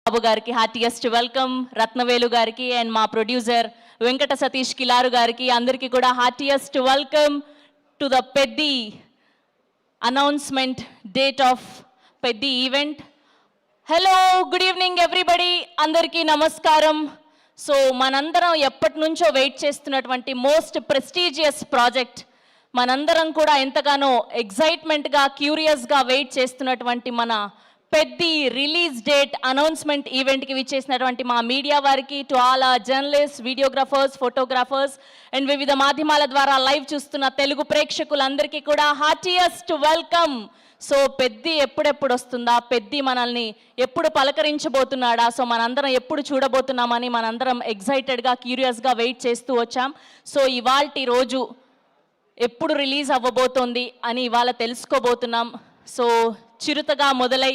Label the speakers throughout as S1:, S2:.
S1: బాబు గారికి heartiest welcome, Rathnavelu గారికి and మా ప్రొడ్యూసర్ వెంకట సతీష్ కిలారు గారికి అందరికీ కూడా heartiest welcome to the Peddi announcement date of Peddi event. Hello, good evening everybody, అందరికీ నమస్కారం. సో మనందరం ఎప్పటి నుంచో వెయిట్ చేస్తున్నటువంటి మోస్ట్ ప్రెస్టీజియస్ ప్రాజెక్ట్, మనందరం కూడా ఎంతగానో ఎగ్జైట్మెంట్గా క్యూరియస్గా వెయిట్ చేస్తున్నటువంటి మన పెద్ది రిలీజ్ డేట్ అనౌన్స్మెంట్ ఈవెంట్కి విచ్చేసినటువంటి మా మీడియా వారికి, to all journalist, videographers, photographers and వివిధ మాధ్యమాల ద్వారా లైవ్ చూస్తున్న తెలుగు ప్రేక్షకులందరికీ కూడా హార్టియెస్ట్ వెల్కమ్. సో పెద్ది ఎప్పుడెప్పుడు వస్తుందా, పెద్ది మనల్ని ఎప్పుడు పలకరించబోతున్నాడా, సో మనందరం ఎప్పుడు చూడబోతున్నామని మనందరం ఎగ్జైటెడ్గా క్యూరియస్గా వెయిట్ చేస్తూ వచ్చాం. సో ఇవాల్టి రోజు ఎప్పుడు రిలీజ్ అవ్వబోతోంది అని ఇవాళ తెలుసుకోబోతున్నాం. సో చిరుతగా మొదలై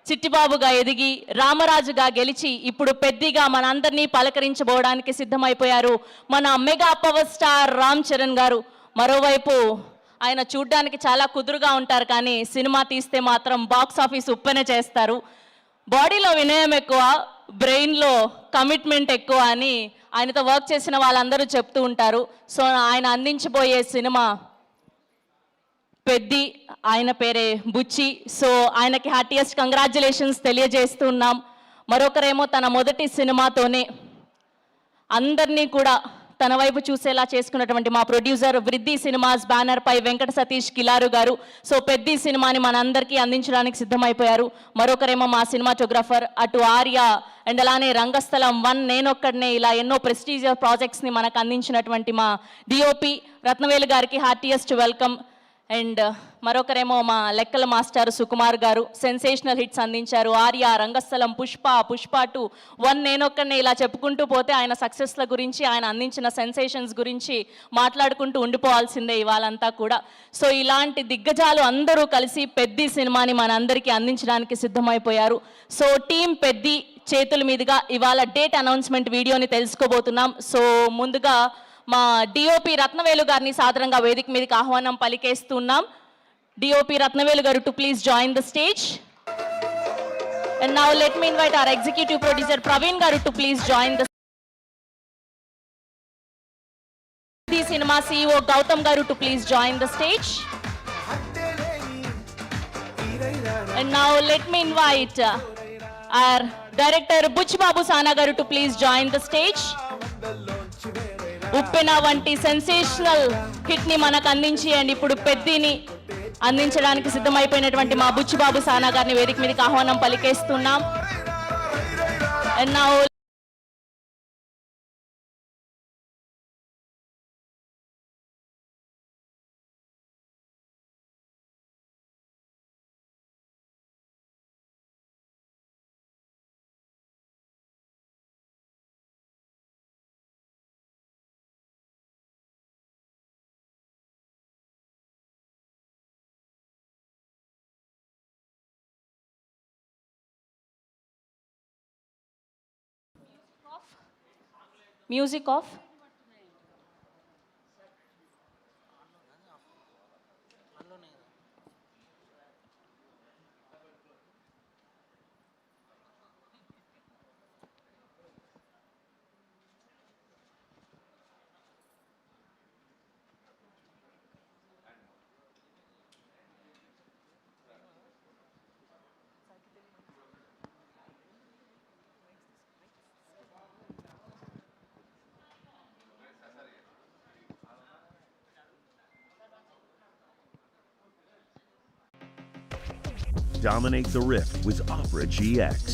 S1: చిట్టిబాబుగా ఎదిగి రామరాజుగా గెలిచి ఇప్పుడు పెద్దిగా మనందరినీ పలకరించబోవడానికి సిద్ధమైపోయారు మన mega power star Ram Charan గారు. మరోవైపు ఆయన చూడ్డానికి చాలా కుదురుగా ఉంటారు, కానీ సినిమా తీస్తే మాత్రం బాక్స్ ఆఫీస్ ఉప్పెన చేస్తారు. బాడీలో వినయం ఎక్కువ, బ్రెయిన్లో కమిట్మెంట్ ఎక్కువ అని ఆయనతో వర్క్ చేసిన వాళ్ళందరూ చెప్తూ ఉంటారు. సో ఆయన అందించబోయే సినిమా పెద్ది, ఆయన పేరే బుచ్చి. సో ఆయనకి హార్టియెస్ట్ కంగ్రాచ్యులేషన్స్ తెలియజేస్తున్నాం. మరొకరేమో తన మొదటి సినిమాతోనే అందరినీ కూడా తన వైపు చూసేలా చేసుకున్నటువంటి మా ప్రొడ్యూసర్ వృద్ధి సినిమాస్ బ్యానర్ పై వెంకట సతీష్ కిలారు గారు. సో పెద్ది సినిమాని మనందరికీ అందించడానికి సిద్ధమైపోయారు. మరొకరేమో మా సినిమాటోగ్రాఫర్ అటు ఆర్య అండ్ అలానే రంగస్థలం 1, నేనొక్కడనే, ఇలా ఎన్నో ప్రెస్టీజియస్ ప్రాజెక్ట్స్ని మనకు అందించినటువంటి మా డిఓపి రత్నవేలు గారికి హార్టియెస్ట్ వెల్కమ్. అండ్ మరొకరేమో మా లెక్కల మాస్టర్ సుకుమార్ గారు, సెన్సేషనల్ హిట్స్ అందించారు. ఆర్య, రంగస్థలం, పుష్ప 2, 1, నేనొక్కనే, ఇలా చెప్పుకుంటూ పోతే ఆయన సక్సెస్ల గురించి, ఆయన అందించిన సెన్సేషన్స్ గురించి మాట్లాడుకుంటూ ఉండిపోవాల్సిందే ఇవాళంతా కూడా. సో ఇలాంటి దిగ్గజాలు అందరూ కలిసి పెద్ది సినిమాని మనందరికీ అందించడానికి సిద్ధమైపోయారు. సో టీం పెద్ది చేతుల మీదుగా ఇవాళ డేట్ అనౌన్స్మెంట్ వీడియోని తెలుసుకోబోతున్నాం. సో ముందుగా మా డిఓపి రత్నవేలు గారిని సాదరంగా వేదిక మీదకి ఆహ్వానం పలికేస్తున్నాం. DOP Rathnavelu garu to please join the stage. And now let me invite our executive producer Praveen garu to please join the cinema CEO Gautam garu to please join the stage. And now let me invite our director Buchi Babu Sana garu to please join the stage. Uppena వంటి sensational hit ని మనకు అందించి and ఇప్పుడు పెద్దిని అందించడానికి సిద్ధమైపోయినటువంటి మా బుచ్చిబాబు సానా గారిని వేదిక మీదకి ఆహ్వానం పలికేస్తున్నాం. And now music off.
S2: Dominate the Rift with Opera GX.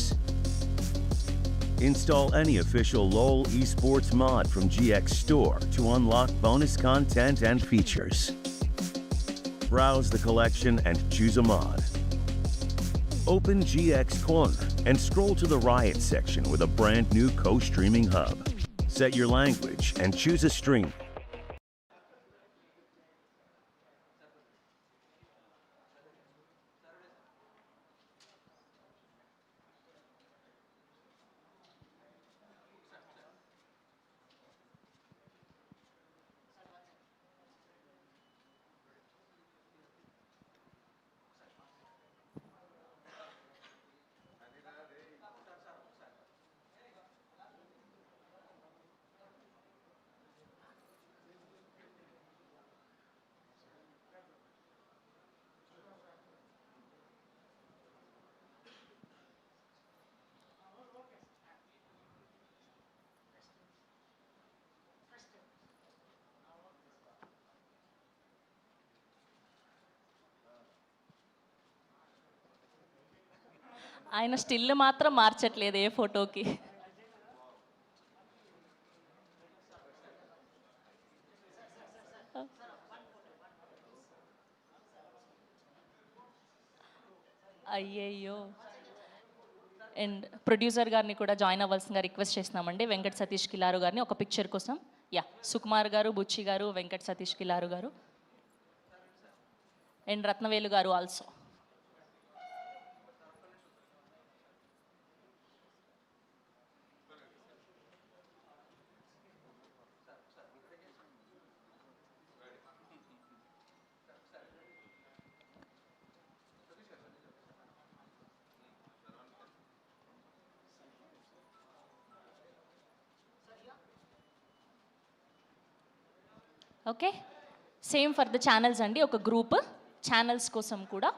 S2: Install any official LoL esports mod from GX Store to unlock bonus content and features. Browse the collection and choose a mod. Open GX Corner and scroll to the Riot section with a brand new co-streaming hub. Set your language and choose a stream.
S1: ఆయన still మాత్రం మార్చట్లేదు ఏ ఫోటోకి. అయ్యయ్యో! And producer గారిని కూడా join అవ్వాల్సిందిగా request చేస్తున్నామండి, వెంకట్ సతీష్ కిలారు గారిని ఒక picture కోసం. యా, సుకుమార్ గారు, బుచ్చి గారు, వెంకట్ సతీష్ కిలారు గారు and Rathnavelu garu also. Okay, same for the channels అండి, ఒక గ్రూప్ ఛానల్స్ కోసం కూడా.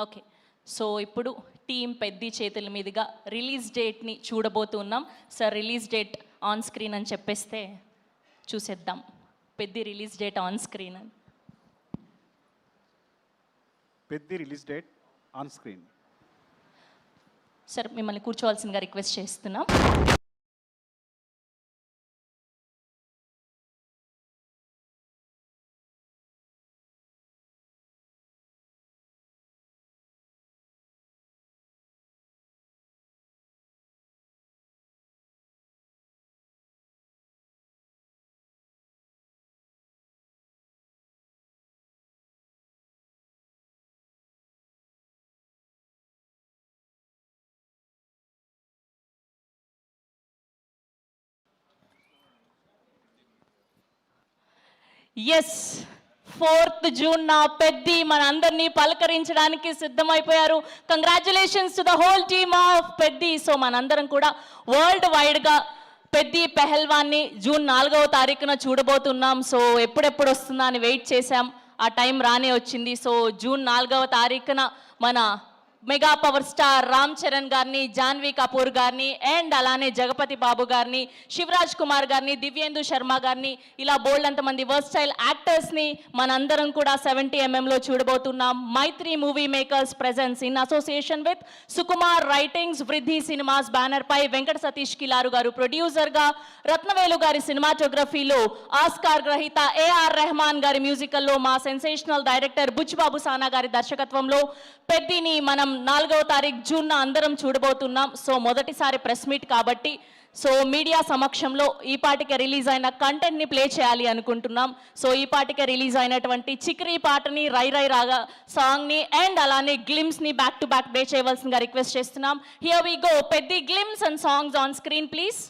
S1: ఓకే, సో ఇప్పుడు టీం పెద్ది చేతుల మీదుగా రిలీజ్ డేట్ని చూడబోతున్నాం. Sir release date on screen అని చెప్పేస్తే చూసేద్దాం. Peddi release date on screen అని.
S3: Peddi release date on screen.
S1: Sir మిమ్మల్ని కూర్చోవాల్సిందిగా రిక్వెస్ట్ చేస్తున్నాం. ఎస్, 4th జూన్ నా పెద్ది మన అందరినీ పలకరించడానికి సిద్ధమైపోయారు. Congratulations to the whole team of Peddi. So మనందరం కూడా వరల్డ్ వైడ్గా పెద్ది పెహల్వాన్ని జూన్ 4వ తారీఖున చూడబోతున్నాం. సో ఎప్పుడెప్పుడు వస్తుందా అని వెయిట్ చేశాం, ఆ టైం రానే వచ్చింది. సో జూన్ 4వ తారీఖున మన mega power star Ram Charan గారిని, జాన్వీ కపూర్ గారిని అండ్ అలానే జగపతి బాబు గారిని, శివరాజ్ కుమార్ గారిని, దివ్యేందు శర్మ గారిని, ఇలా బోల్డ్ అంతమంది వర్స్టైల్ యాక్టర్స్ని మనందరం కూడా 70mm చూడబోతున్నాం. Mythri movie makers presents in association with Sukumar writings, Vriddhi cinemas banner పై వెంకట సతీష్ కిలారు గారు ప్రొడ్యూసర్గా, రత్నవేలు గారి సినిమాటోగ్రఫీలో, ఆస్కార్ గ్రహీత ఏఆర్ రెహమాన్ గారి మ్యూజికల్లో మా సెన్సేషనల్ డైరెక్టర్ బుచ్చిబాబు సానా గారి దర్శకత్వంలో పెద్దిని మనం 4వ తారీఖు జూన్ అందరం చూడబోతున్నాం. సో మొదటిసారి ప్రెస్ మీట్ కాబట్టి సో మీడియా సమక్షంలో ఈ పాటికే రిలీజ్ అయిన కంటెంట్ని ప్లే చేయాలి అనుకుంటున్నాం. సో ఈ పాటికే రిలీజ్ అయినటువంటి చిక్రీ పాటని, రై రై రాగా సాంగ్ని అండ్ అలానే గ్లిమ్స్ని బ్యాక్ టు బ్యాక్ ప్లే చేయవలసిందిగా రిక్వెస్ట్ చేస్తున్నాం. Here we go, Peddi glimpse and songs on screen please.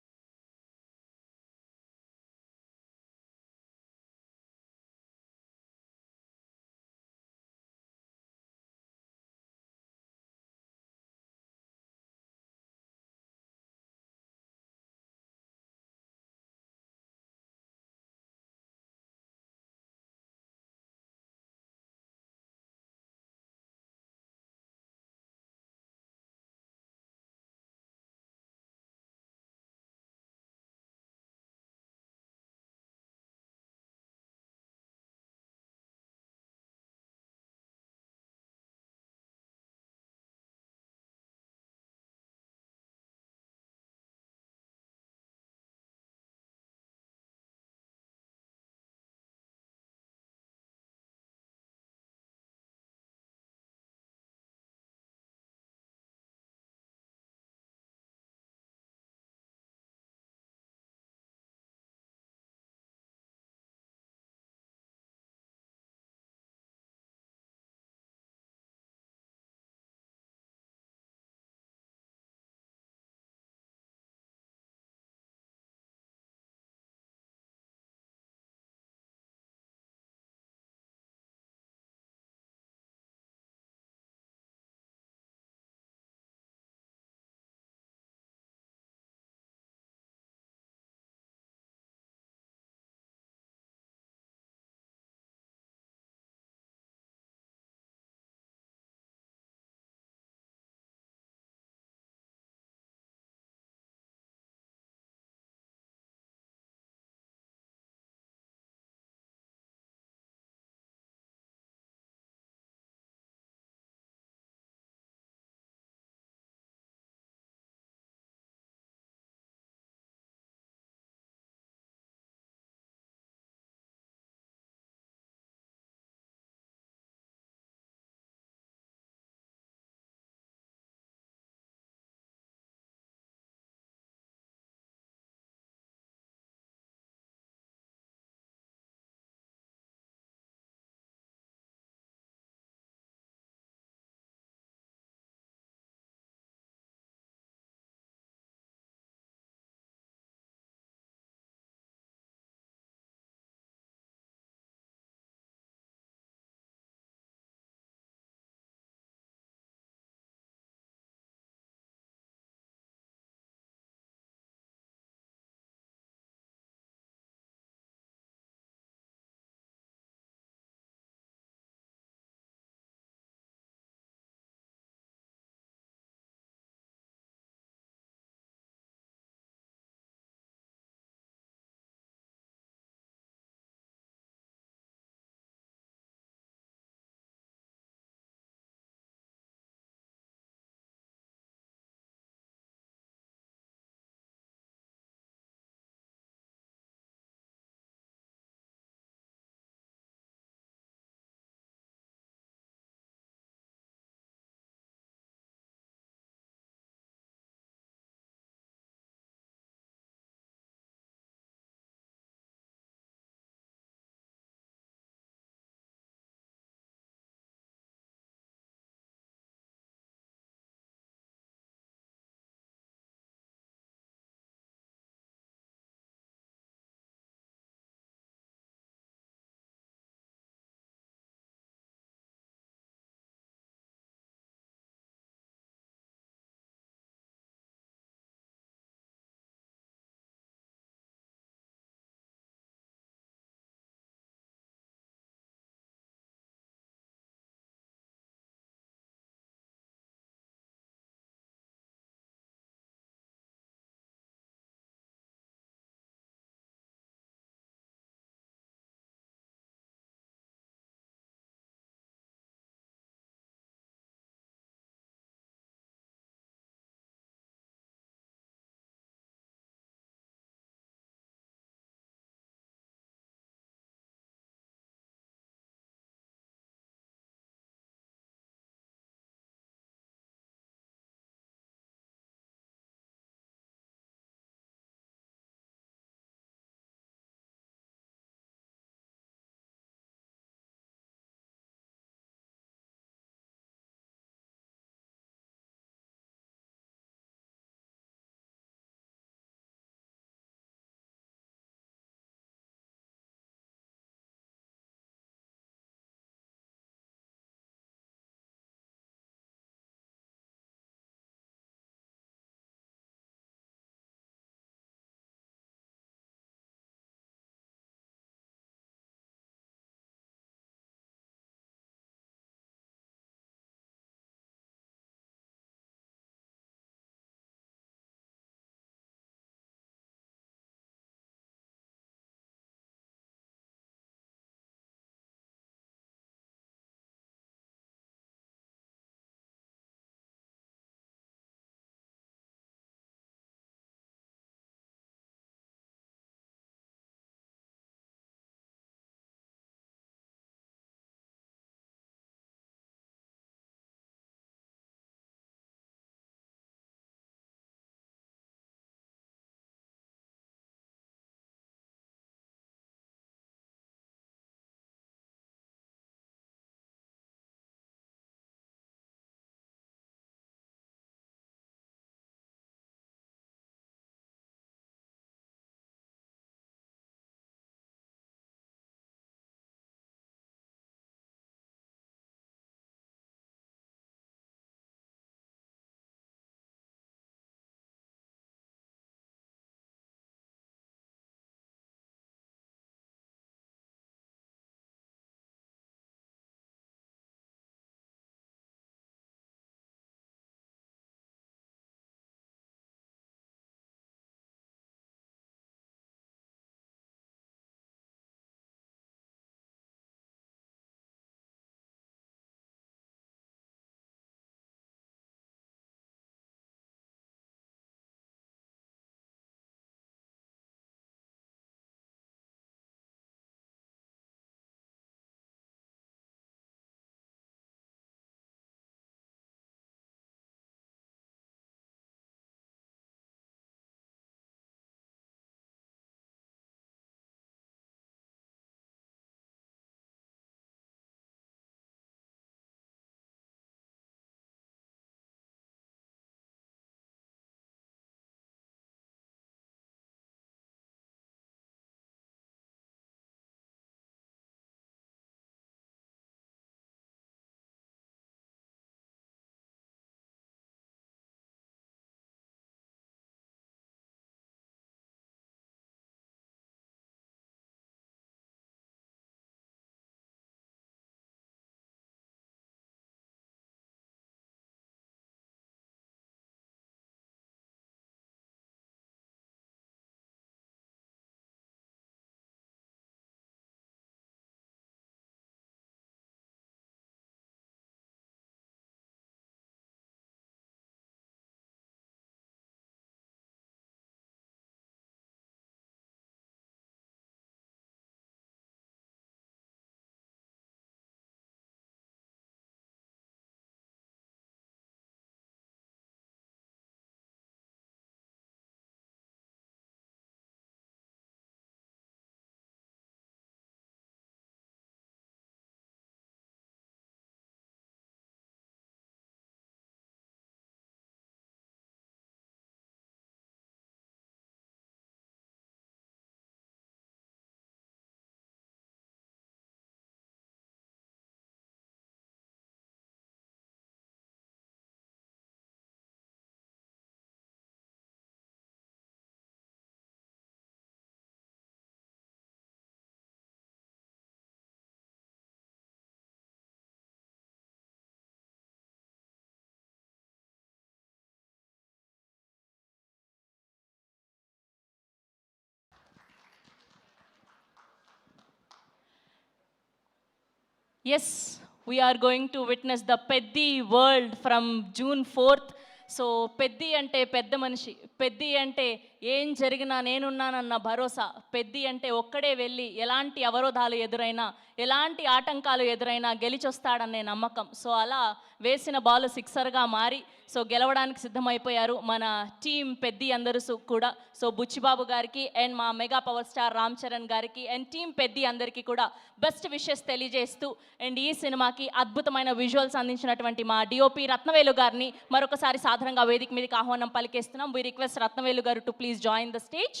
S1: Yes, we are going to witness the Peddi world from June 4th. So Peddi అంటే పెద్ద మనిషి, పెద్ది అంటే ఏం జరిగినా నేనున్నానన్న భరోసా, పెద్ది అంటే ఒక్కడే వెళ్ళి ఎలాంటి అవరోధాలు ఎదురైనా ఎలాంటి ఆటంకాలు ఎదురైనా గెలిచొస్తాడనే నమ్మకం. సో అలా వేసిన బాల్ సిక్సర్గా మారి సో గెలవడానికి సిద్ధమైపోయారు మన టీం పెద్ది అందరూ కూడా. సో బుచ్చిబాబు గారికి అండ్ మా mega power star Ram Charan గారికి అండ్ టీం పెద్ది అందరికీ కూడా బెస్ట్ విషెస్ తెలియజేస్తూ అండ్ ఈ సినిమాకి అద్భుతమైన విజువల్స్ అందించినటువంటి మా డిఓపి రత్నవేలు గారిని మరొకసారి సాధారణంగా వేదిక మీదకి ఆహ్వానం పలికేస్తున్నాం. We request Rathnavelu garu to please join the stage.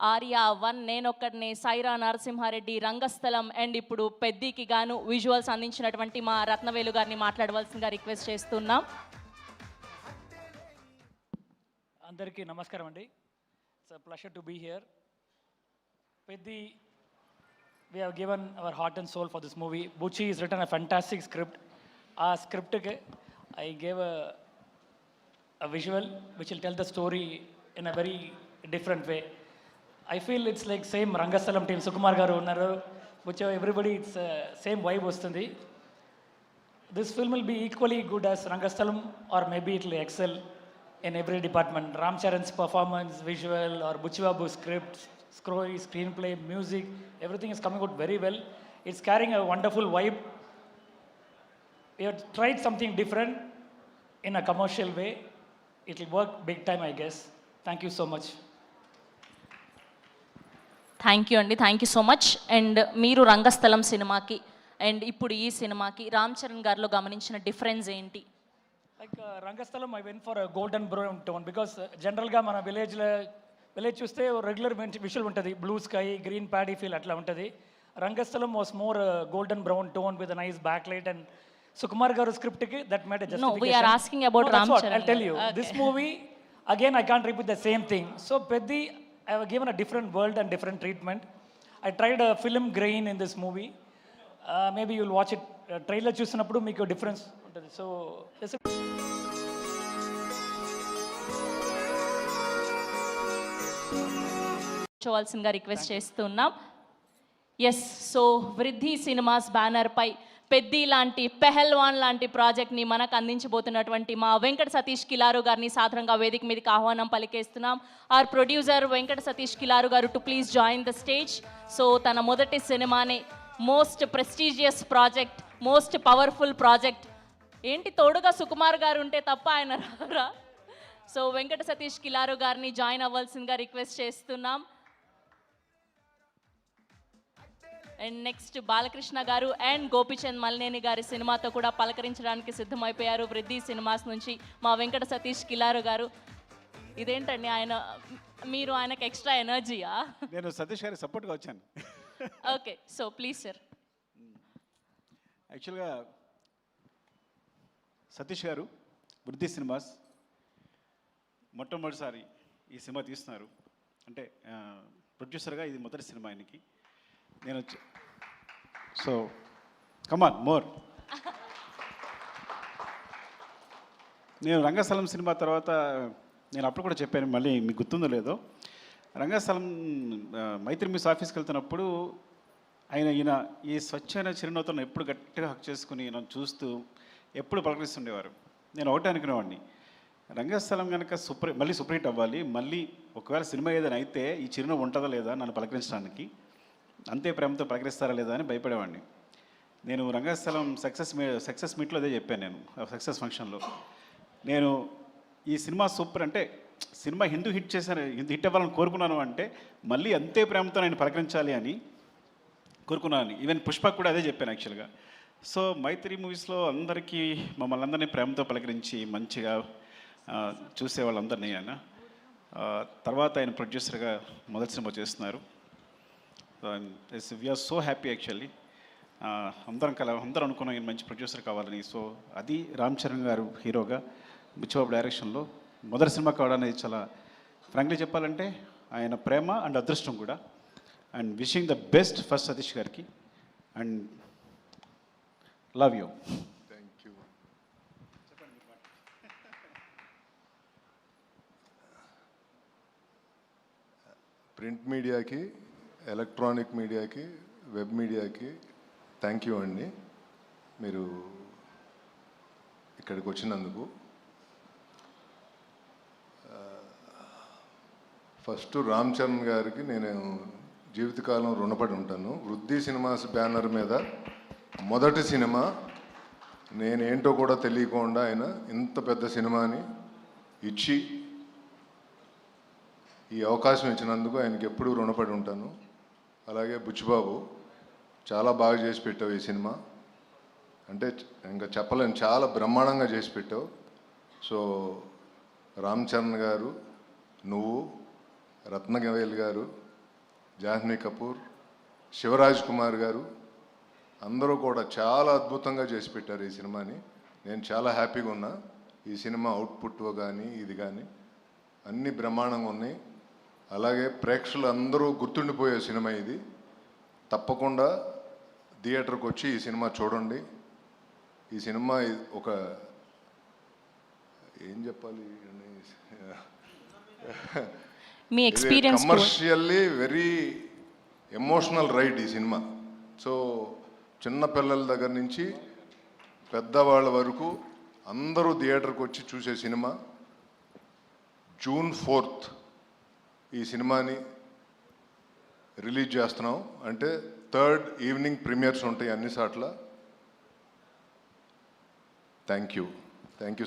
S1: Arya 1, నేనొక్కడినే, సైరా నరసింహారెడ్డి, రంగస్థలం అండ్ ఇప్పుడు పెద్దికి గాను విజువల్స్ అందించినటువంటి మా రత్నవేలు గారిని మాట్లాడవలసిందిగా రిక్వెస్ట్ చేస్తున్నాం.
S4: అందరికీ నమస్కారం అండి. It's a pleasure to be here. Peddi, we have given our heart and soul for this movie. Bucci has written a fantastic script. ఆ స్క్రిప్ట్కి I gave a visual which will tell the story in a very different way. I feel it's like same Rangasthalam team, Sukumar గారు ఉన్నారు, which everybody it's same vibe వస్తుంది. This film will be equally good as Rangasthalam or maybe it will excel in every department. Ram Charan's performance, visual or Buchibabu script, story, screenplay, music, everything is coming out very well. It's carrying a wonderful vibe. We have tried something different in a commercial way. It will work big time, I guess. Thank you so much.
S1: Thank you అండి, thank you so much. And మీరు రంగస్థలం సినిమాకి and ఇప్పుడు ఈ సినిమాకి రామ్ చరణ్ గారిలో గమనించిన difference ఏంటి?
S4: Like Rangasthalam I went for a golden brown tone because జనరల్గా మన విలేజ్ చూస్తే రెగ్యులర్ విజువల్ ఉంటుంది, blue sky, green paddy field అట్లా ఉంటుంది. Rangasthalam was more golden brown tone with nice back light and Sukumar garu స్క్రిప్ట్కి that made a
S1: No, we are asking about Ram Charan.
S4: I'll tell you.
S1: Okay.
S4: This movie, again, I can't repeat the same thing. So, Peddi, I have given a different world and different treatment. I tried a film grain in this movie. Maybe you'll watch it. Trailer చూసినప్పుడు మీకు difference ఉంటుంది. So, this is
S1: చూడాల్సిందిగా request చేస్తున్నాం. Yes, so వృద్ధి cinemas బ్యానర్పై పెద్ది లాంటి పెహల్వాన్ లాంటి ప్రాజెక్ట్ని మనకు అందించబోతున్నటువంటి మా వెంకట సతీష్ కిలారు గారిని సాధారణంగా వేదిక మీదకి ఆహ్వానం పలికేస్తున్నాం. ఆర్ ప్రొడ్యూసర్ వెంకట సతీష్ కిలారు గారు to please join the stage. So తన మొదటి సినిమానే most prestigious project, most powerful project. ఏంటి తోడుగా సుకుమార్ గారు ఉంటే తప్ప ఆయన రారా? సో వెంకట సతీష్ కిలారు గారిని జాయిన్ అవ్వాల్సిందిగా రిక్వెస్ట్ చేస్తున్నాం. అండ్ నెక్స్ట్ బాలకృష్ణ గారు అండ్ గోపిచంద్ మల్నేని గారి సినిమాతో కూడా పలకరించడానికి సిద్ధమైపోయారు వృద్ధి సినిమాస్ నుంచి మా వెంకట సతీష్ కిలారు గారు. ఇదేంటండి మీరు ఆయనకు ఎక్స్ట్రా ఎనర్జీయా?
S3: నేను సతీష్ గారికి సపోర్ట్గా వచ్చాను.
S1: Okay, so please sir.
S3: యాక్చువల్గా సతీష్ గారు వృద్ధి సినిమాస్ మొట్టమొదటిసారి ఈ సినిమా తీస్తున్నారు. అంటే ప్రొడ్యూసర్గా ఇది మొదటి సినిమా ఆయనకి. నేను సో కమాన్ మోర్. నేను రంగస్థలం సినిమా తర్వాత నేను అప్పుడు కూడా చెప్పాను, మళ్ళీ మీకు గుర్తుందో లేదో, రంగస్థలం మైత్రి మిస్ ఆఫీస్కి వెళ్తున్నప్పుడు ఈయన ఈ స్వచ్ఛమైన చిరునవ్వుతో ఎప్పుడు గట్టిగా హక్ చేసుకుని నన్ను చూస్తూ ఎప్పుడు పలకరిస్తుండేవారు. నేను ఒకటే అనుకునేవాడిని, రంగస్థలం కనుక మళ్ళీ సూపర్ హిట్ అవ్వాలి, మళ్ళీ ఒకవేళ సినిమా ఏదైనా అయితే ఈ చిరునవ్వు ఉంటుందా లేదా నన్ను పలకరించడానికి, అంతే ప్రేమతో పలకరిస్తారా లేదా అని భయపడేవాడిని. నేను రంగస్థలం సక్సెస్ మీట్లో అదే చెప్పాను. నేను సక్సెస్ ఫంక్షన్లో నేను ఈ సినిమా సూపర్ అంటే సినిమా హిట్ అవ్వాలని కోరుకున్నాను, అంటే మళ్ళీ అంతే ప్రేమతో నేను పలకరించాలి అని కోరుకున్నాను. ఈవెన్ పుష్పకు కూడా అదే చెప్పాను యాక్చువల్గా. సో మైత్రి మూవీస్లో అందరికీ మమ్మల్ని అందరినీ ప్రేమతో పలకరించి మంచిగా చూసే వాళ్ళందరినీ ఆయన తర్వాత ఆయన ప్రొడ్యూసర్గా మొదటి సినిమా చేస్తున్నారు. We're so happy actually. అందరం అనుకున్నాం ఈయన మంచి ప్రొడ్యూసర్ కావాలని. సో అది రామ్ చరణ్ గారు హీరోగా బుచ్చిబాబు డైరెక్షన్లో మొదటి సినిమా కావడానికి చాలా ఫ్రాంక్లీ చెప్పాలంటే ఆయన ప్రేమ అండ్ అదృష్టం కూడా. And wishing the best first Satish గారికి and love you.
S5: Thank you. Print మీడియాకి, ఎలక్ట్రానిక్ మీడియాకి, వెబ్ మీడియాకి థ్యాంక్ యూ అండి మీరు ఇక్కడికి వచ్చినందుకు. ఫస్ట్ రామ్ చరణ్ గారికి నేను జీవితకాలం రుణపడి ఉంటాను. వృద్ధి సినిమాస్ బ్యానర్ మీద మొదటి సినిమా, నేనేంటో కూడా తెలియకుండా ఆయన ఇంత పెద్ద సినిమాని ఇచ్చి ఈ అవకాశం ఇచ్చినందుకు ఆయనకి ఎప్పుడూ రుణపడి ఉంటాను. అలాగే బుచ్చిబాబు చాలా బాగా చేసి పెట్టావు ఈ సినిమా, అంటే ఇంకా చెప్పలేను, చాలా బ్రహ్మాండంగా చేసి పెట్టావు. సో రామ్ చరణ్ గారు, నువ్వు, రత్నవేల్ గారు, జాహ్నవి కపూర్, శివరాజ్ కుమార్ గారు అందరూ కూడా చాలా అద్భుతంగా చేసి పెట్టారు ఈ సినిమాని. నేను చాలా హ్యాపీగా ఉన్నా. ఈ సినిమా అవుట్పుట్ కానీ ఇది కానీ అన్నీ బ్రహ్మాండంగా ఉన్నాయి. అలాగే ప్రేక్షకులు అందరూ గుర్తుండిపోయే సినిమా ఇది. తప్పకుండా థియేటర్కి వచ్చి ఈ సినిమా చూడండి. ఈ సినిమా ఒక ఏం చెప్పాలి,
S1: మీ experience
S5: commercially very emotional ride ఈ సినిమా. సో చిన్న పిల్లల దగ్గర నుంచి పెద్దవాళ్ళ వరకు అందరూ థియేటర్కి వచ్చి చూసే సినిమా. June 4th ఈ సినిమాని రిలీజ్ చేస్తున్నాం. అంటే 3rd ఈవినింగ్ ప్రీమియర్స్ ఉంటాయి అన్ని సార్ల. Thank you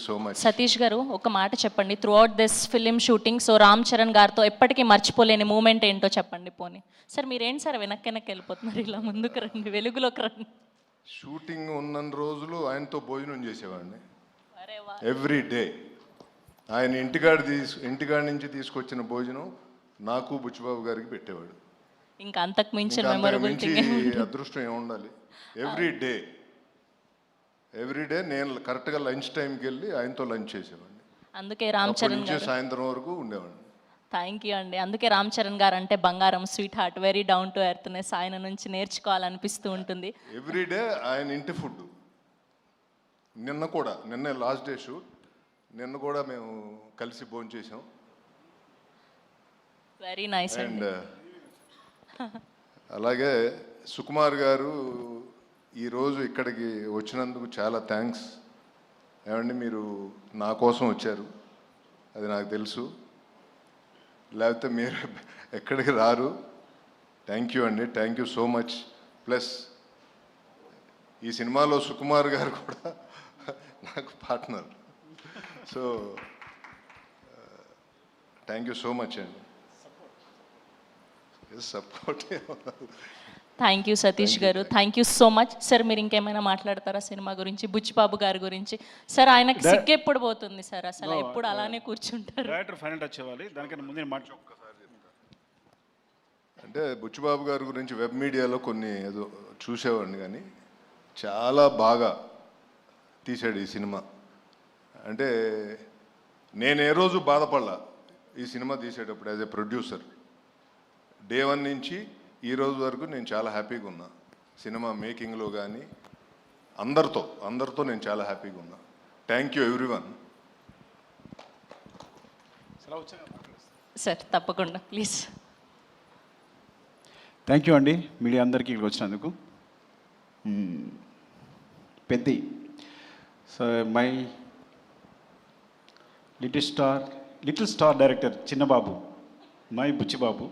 S5: so much.
S1: Satish గారు ఒక మాట చెప్పండి, through out this film shooting so Ram Charan గారితో ఎప్పటికీ మర్చిపోలేని మూమెంట్ ఏంటో చెప్పండి. పోనీ సార్ మీరేంటి సార్ వెనక్కి వెళ్ళిపోతున్నారు, ఇలా ముందుకు రండి, వెలుగులోకి రండి.
S5: షూటింగ్ ఉన్న రోజులు ఆయనతో భోజనం చేసేవాడిని
S1: అరే వా.
S5: Every day. ఆయన ఇంటికాడి నుంచి తీసుకొచ్చిన భోజనం నాకు బుచ్చిబాబు గారికి పెట్టేవాడు.
S1: ఇంకా అంతకు మించిన
S5: ఇంకా అంతకు
S1: మెమొరబుల్
S5: మించి
S1: థింగ్.
S5: అదృష్టం ఏముండాలి. ఎవ్రీ డే నేను కరెక్ట్గా లంచ్ టైంకి వెళ్ళి ఆయనతో లంచ్ చేసేవాడిని.
S1: అందుకే రామ్
S5: అప్పటి
S1: చరణ్
S5: నుంచి
S1: గారు,
S5: సాయంత్రం వరకు ఉండేవాడిని.
S1: థ్యాంక్ యూ అండి. అందుకే రామ్ చరణ్ గారు అంటే బంగారం, sweet heart, very down to earthness, ఆయన నుంచి నేర్చుకోవాలనిపిస్తూ ఉంటుంది.
S5: ఎవ్రీ డే ఆయన ఇంటి ఫుడ్. నిన్నే లాస్ట్ డే షూట్, నిన్న కూడా మేము కలిసి భోజనం చేసాం.
S1: వెరీ నైస్
S5: అండ్
S1: అండి.
S5: అలాగే సుకుమార్ గారు ఈరోజు ఇక్కడికి వచ్చినందుకు చాలా థ్యాంక్స్. ఏమండి మీరు నా కోసం వచ్చారు, అది నాకు తెలుసు, లేకపోతే మీరు ఎక్కడికి రారు. థ్యాంక్ యూ అండి, thank you so much. Plus ఈ సినిమాలో సుకుమార్ గారు కూడా నాకు partner. So thank you so much అండి. సపోర్ట్.
S1: థ్యాంక్ యూ సతీష్ గారు, thank you so much. Sir మీరు ఇంకేమైనా మాట్లాడతారా సినిమా గురించి, బుచ్చిబాబు గారి గురించి? సార్ ఆయనకి సిగ్గు ఎప్పుడు పోతుంది సార్, అసలు ఎప్పుడు అలానే కూర్చుంటారు?
S3: డైరెక్టర్ ఫైనల్ టచ్ ఇవ్వాలి, దానికన్నా ముందే
S5: అంటే బుచ్చిబాబు గారి గురించి వెబ్ మీడియాలో కొన్ని ఏదో చూసేవాడిని, కానీ చాలా బాగా తీశాడు ఈ సినిమా. అంటే నేను ఏ రోజు బాధపడలా ఈ సినిమా తీసేటప్పుడు. యాజ్ ఏ ప్రొడ్యూసర్ డే 1 నుంచి ఈ రోజు వరకు నేను చాలా హ్యాపీగా ఉన్నా. సినిమా మేకింగ్లో కానీ అందరితో నేను చాలా హ్యాపీగా ఉన్నా. Thank you everyone.
S1: సార్ తప్పకుండా ప్లీజ్.
S3: థ్యాంక్ యూ అండి మీడియా అందరికీ ఇక్కడికి వచ్చినందుకు. Peddi, so my little star director Chinnababu, my Buchibabu.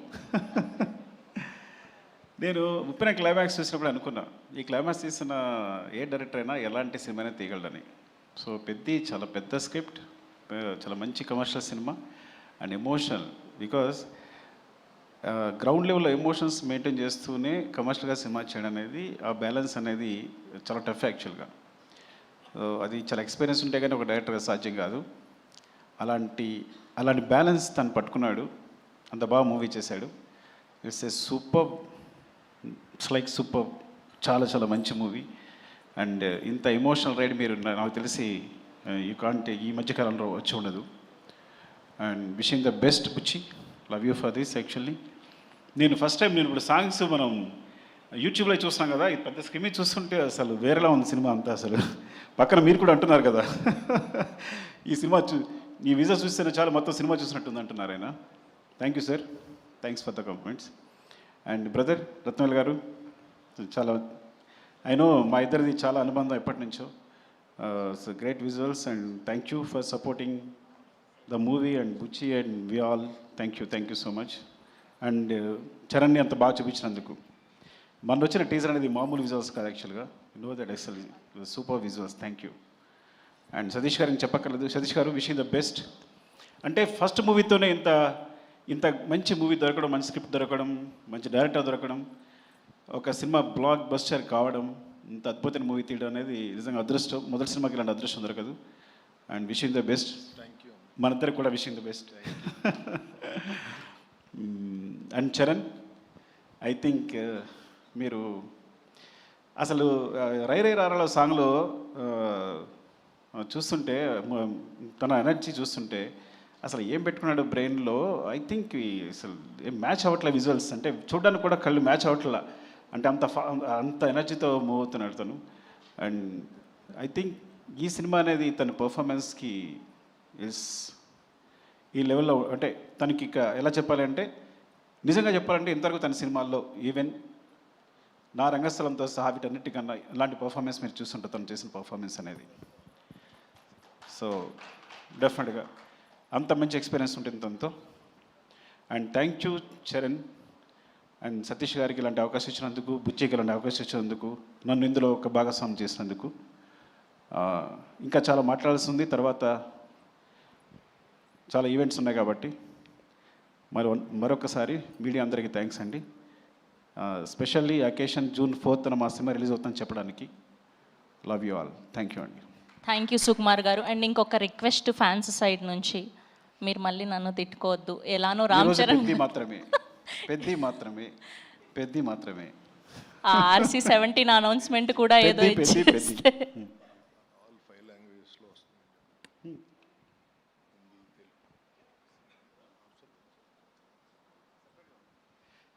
S3: నేను ఉప్పిన క్లైమాక్స్ చూసినప్పుడు అనుకున్నా, ఈ క్లైమాక్స్ తీసిన ఏ డైరెక్టర్ అయినా ఎలాంటి సినిమానే తీయగలడని. సో పెద్ది చాలా పెద్ద స్క్రిప్ట్, చాలా మంచి commercial cinema and emotional. Because ground లెవెల్లో ఎమోషన్స్ మెయింటైన్ చేస్తూనే కమర్షియల్గా సినిమా చేయడం అనేది, ఆ బ్యాలెన్స్ అనేది చాలా టఫ్ యాక్చువల్గా. అది చాలా ఎక్స్పీరియన్స్ ఉంటే కానీ ఒక డైరెక్టర్గా సాధ్యం కాదు. అలాంటి బ్యాలెన్స్ తను పట్టుకున్నాడు, అంత బాగా మూవీ చేశాడు. It's a super, it's like super, చాలా మంచి మూవీ. అండ్ ఇంత ఎమోషనల్ రైడ్ మీరు నాకు తెలిసి యూ కాంట్ ఈ మధ్యకాలంలో వచ్చి ఉండదు. And wishing the best Buchi, love you for this. Actually నేను ఫస్ట్ టైం ఇప్పుడు సాంగ్స్ మనం యూట్యూబ్లో చూస్తున్నాం కదా, ఈ పెద్ద స్క్రీన్ చూస్తుంటే అసలు వేరేలా ఉంది సినిమా అంతా. అసలు పక్కన మీరు కూడా అంటున్నారు కదా ఈ సినిమా ఈ విజా చూస్తేనే చాలా మొత్తం సినిమా చూసినట్టుంది అంటున్నారు ఆయన. Thank you sir, thanks for the compliments. And brother Rathnavel గారు, చాలా ఐ నో మా ఇద్దరిది చాలా అనుబంధం ఎప్పటి నుంచో. So great visuals and thank you for supporting the movie and Buchi and we all thank you so much. And చరణ్ని అంత బాగా చూపించినందుకు. మన వచ్చిన టీజర్ అనేది మామూలు విజువల్స్ కాదు యాక్చువల్గా. నో దట్ అసలు super visuals. Thank you. And Satish గారికి చెప్పక్కర్లేదు. సతీష్ గారు విషింగ్ ద బెస్ట్. అంటే ఫస్ట్ మూవీతోనే ఇంత మంచి మూవీ దొరకడం, మంచి స్క్రిప్ట్ దొరకడం, మంచి డైరెక్టర్ దొరకడం, ఒక సినిమా బ్లాక్ బస్టర్ కావడం, ఇంత అద్భుతమైన మూవీ తీయడం అనేది నిజంగా అదృష్టం. మొదటి సినిమాకి ఇలాంటి అదృష్టం దొరకదు. And wishing the best. మనిద్దరికి కూడా wishing the best. And Charan, I think మీరు అసలు రై రై రారాల సాంగ్లో చూస్తుంటే తన ఎనర్జీ చూస్తుంటే అసలు ఏం పెట్టుకున్నాడు బ్రెయిన్లో, ఐ థింక్ అసలు ఏం మ్యాచ్ అవ్వట్లే విజువల్స్. అంటే చూడడానికి కూడా కళ్ళు మ్యాచ్ అవ్వట్లా. అంటే అంత ఎనర్జీతో మూవ్ అవుతున్నాడు తను. అండ్ ఐ థింక్ ఈ సినిమా అనేది తన పర్ఫార్మెన్స్కి ఈ లెవెల్లో, అంటే తనకి ఇక ఎలా చెప్పాలంటే, నిజంగా చెప్పాలంటే ఇంతవరకు తన సినిమాల్లో ఈవెన్ నా రంగస్థలంతో సహా వీటన్నిటికన్నా ఇలాంటి పర్ఫార్మెన్స్ మీరు చూస్తుంటారు తను చేసిన పర్ఫార్మెన్స్ అనేది. సో డెఫినెట్గా అంత మంచి ఎక్స్పీరియన్స్ ఉంటుంది తనతో. And thank you Charan and Satish గారికి ఇలాంటి అవకాశం ఇచ్చినందుకు, బుచ్చికి ఇలాంటి అవకాశం ఇచ్చినందుకు, నన్ను ఇందులో ఒక భాగస్వామ్యం చేసినందుకు. ఇంకా చాలా మాట్లాడాల్సి ఉంది. తర్వాత చాలా ఈవెంట్స్ ఉన్నాయి కాబట్టి మరొకసారి మీడియా అందరికీ థ్యాంక్స్ అండి. స్పెషల్లీ అకేషన్ June 4th మా సినిమా రిలీజ్ అవుతుందని చెప్పడానికి. Love you all. Thank you అండి.
S1: థ్యాంక్ యూ సుకుమార్ గారు. అండ్ ఇంకొక రిక్వెస్ట్ ఫ్యాన్స్ సైడ్ నుంచి, మీరు మళ్ళీ నన్ను తిట్టుకోవద్దు. ఎలానో రామ్ చరణ్
S3: పెద్ది మాత్రమే
S1: RC-17 అనౌన్స్మెంట్ కూడా ఏదో ఇచ్చేస్తే.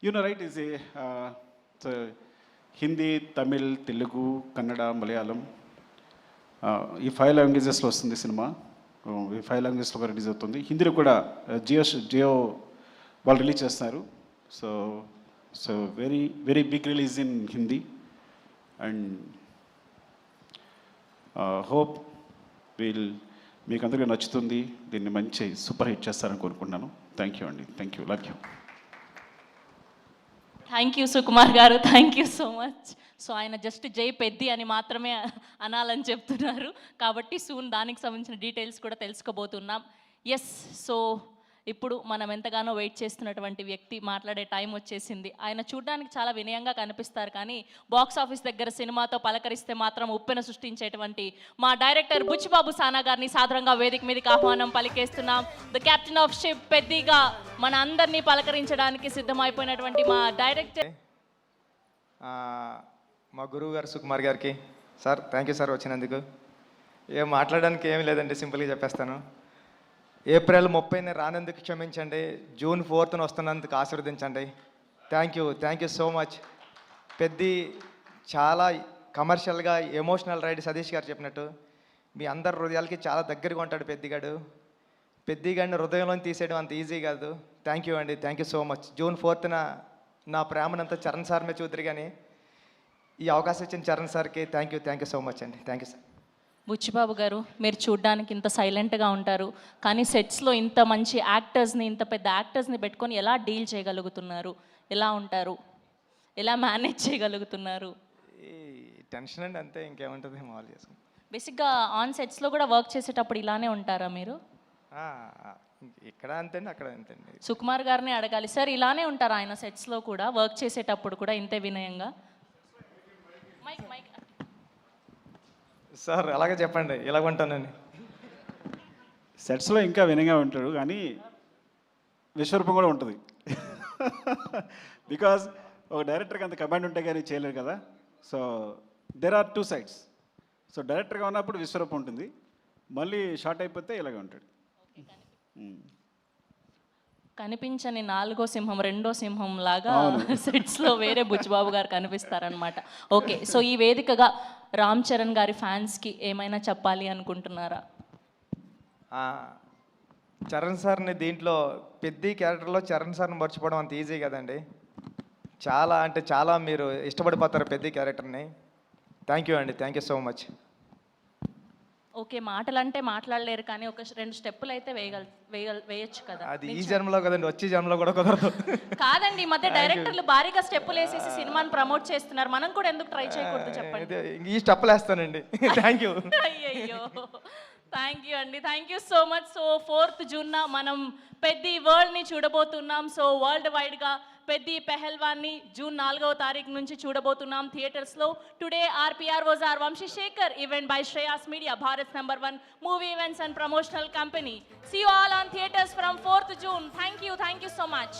S3: You know, right, is Hindi, Tamil, Telugu, Kannada, Malayalam, ఈ 5 లాంగ్వేజెస్లో వస్తుంది సినిమా. ఈ 5 లాంగ్వేజెస్లో కూడా రిలీజ్ అవుతుంది. హిందీలో కూడా జియో వాళ్ళు రిలీజ్ చేస్తున్నారు. So very very big release in Hindi. And hope మీకు అందరికీ నచ్చుతుంది. దీన్ని మంచి సూపర్ హిట్ చేస్తారని కోరుకుంటున్నాను. థ్యాంక్ యూ అండి. Thank you. Love you.
S1: Thank you Sukumar గారు. Thank you so much. So ఆయన జస్ట్ జై పెద్ది అని మాత్రమే అనాలని చెప్తున్నారు కాబట్టి సూన్ దానికి సంబంధించిన డీటెయిల్స్ కూడా తెలుసుకోబోతున్నాం. ఎస్, సో ఇప్పుడు మనం ఎంతగానో వెయిట్ చేస్తున్నటువంటి వ్యక్తి మాట్లాడే టైం వచ్చేసింది. ఆయన చూడడానికి చాలా వినయంగా కనిపిస్తారు, కానీ బాక్స్ ఆఫీస్ దగ్గర సినిమాతో పలకరిస్తే మాత్రం ఉప్పెన సృష్టించేటువంటి మా డైరెక్టర్ బుచ్చిబాబు సానా గారిని సాధారణంగా వేదిక మీదకి ఆహ్వానం పలికేస్తున్నాం. ద కెప్టెన్ ఆఫ్ షిప్ పెద్దిగా మన అందరినీ పలకరించడానికి సిద్ధమైపోయినటువంటి మా డైరెక్టర్,
S6: మా గురువు గారు సుకుమార్ గారికి. సార్ థ్యాంక్ యూ సార్ వచ్చినందుకు. ఏం మాట్లాడడానికి ఏమీ లేదండి, సింపుల్గా చెప్పేస్తాను. April 30ని రానందుకు క్షమించండి, June 4th వస్తున్నందుకు ఆశీర్వదించండి. Thank you so much. Peddi చాలా కమర్షియల్గా ఎమోషనల్ రైడ్. సతీష్ గారు చెప్పినట్టు మీ అందరి హృదయాలకి చాలా దగ్గరగా ఉంటాడు పెద్దిగాడిని హృదయంలో తీసేయడం అంత ఈజీ కాదు. థ్యాంక్ యూ అండి. Thank you so much. June 4th నా ప్రేమనంతా చరణ్ సార్ మీద చూద్దరు, కానీ ఈ అవకాశం ఇచ్చిన చరణ్ సార్కి థ్యాంక్ యూ సో మచ్ అండి. Thank you sir.
S1: బుచ్చిబాబు గారు, మీరు చూడ్డానికి ఇంత సైలెంట్గా ఉంటారు, కానీ సెట్స్లో ఇంత మంచి యాక్టర్స్ని, ఇంత పెద్ద యాక్టర్స్ని పెట్టుకొని ఎలా డీల్ చేయగలుగుతున్నారు? ఎలా ఉంటారు? ఎలా మేనేజ్ చేయగలుగుతున్నారు?
S6: ఈ టెన్షన్ అండి, అంతే, ఇంకేముంటుంది, మామూలు చేసుకుంటాం.
S1: బేసిక్గా ఆన్ సెట్స్లో కూడా వర్క్ చేసేటప్పుడు ఇలానే ఉంటారా మీరు?
S6: ఇక్కడ అంతేండి, అక్కడ అంతేండి.
S1: సుకుమార్ గారిని అడగాలి సార్, ఇలానే ఉంటారా ఆయన సెట్స్లో కూడా, వర్క్ చేసేటప్పుడు కూడా ఇంతే వినయంగా? మైక్ మైక్
S6: సార్ అలాగే చెప్పండి, ఇలాగ ఉంటానని.
S3: సెట్స్లో ఇంకా వినయంగా ఉంటాడు, కానీ విశ్వరూపం కూడా ఉంటుంది. బికాజ్ ఒక డైరెక్టర్కి అంత కమాండ్ ఉంటే కానీ చేయలేరు కదా. So there are 2 sides. So డైరెక్టర్గా ఉన్నప్పుడు విశ్వరూపం ఉంటుంది, మళ్ళీ షార్ట్ అయిపోతే ఇలాగే ఉంటాడు.
S1: కనిపించని 4వ సింహం 2వ సింహం లాగా సెట్స్లో వేరే బుచ్చిబాబు గారు కనిపిస్తారనమాట. ఓకే, సో ఈ వేదికగా రామ్ చరణ్ గారి ఫ్యాన్స్కి ఏమైనా చెప్పాలి అనుకుంటున్నారా?
S6: చరణ్ సార్ని దీంట్లో పెద్ద క్యారెక్టర్లో చరణ్ సార్ని మర్చిపోవడం అంత ఈజీ కదండి. చాలా అంటే చాలా మీరు ఇష్టపడిపోతారు పెద్ద క్యారెక్టర్ని. థ్యాంక్ యూ అండి, thank you so much.
S1: Okay, మాటలంటే మాట్లాడలేరు కానీ ఒక 2 స్టెప్పులు అయితే వేయొచ్చు కదా.
S6: అది ఈ జన్మలో కదండి, వచ్చే జన్మలో కూడా కుదరదు.
S1: కాదండి, ఈ మధ్య డైరెక్టర్లు భారీగా స్టెప్పులు వేసేసి సినిమాని ప్రమోట్ చేస్తున్నారు, మనం కూడా ఎందుకు ట్రై చేయకూడదు చెప్పండి.
S6: ఇదే, ఈ స్టెప్పులు వేస్తానండి. Thank you.
S1: అయ్యయ్యో, థ్యాంక్ యూ అండి, thank you so much. So 4th జూన్న మనం పెద్ది వరల్డ్ని చూడబోతున్నాం. సో వరల్డ్ వైడ్గా పెద్ది పెహల్వాన్ని జూన్ 4వ తారీఖు నుంచి చూడబోతున్నాం థియేటర్స్లో. Today RPR was R Vamsi Shekhar event by Shreyas media, Bharat #1 movie events and promotional company. See you all on theaters from 4th June. Thank you so much.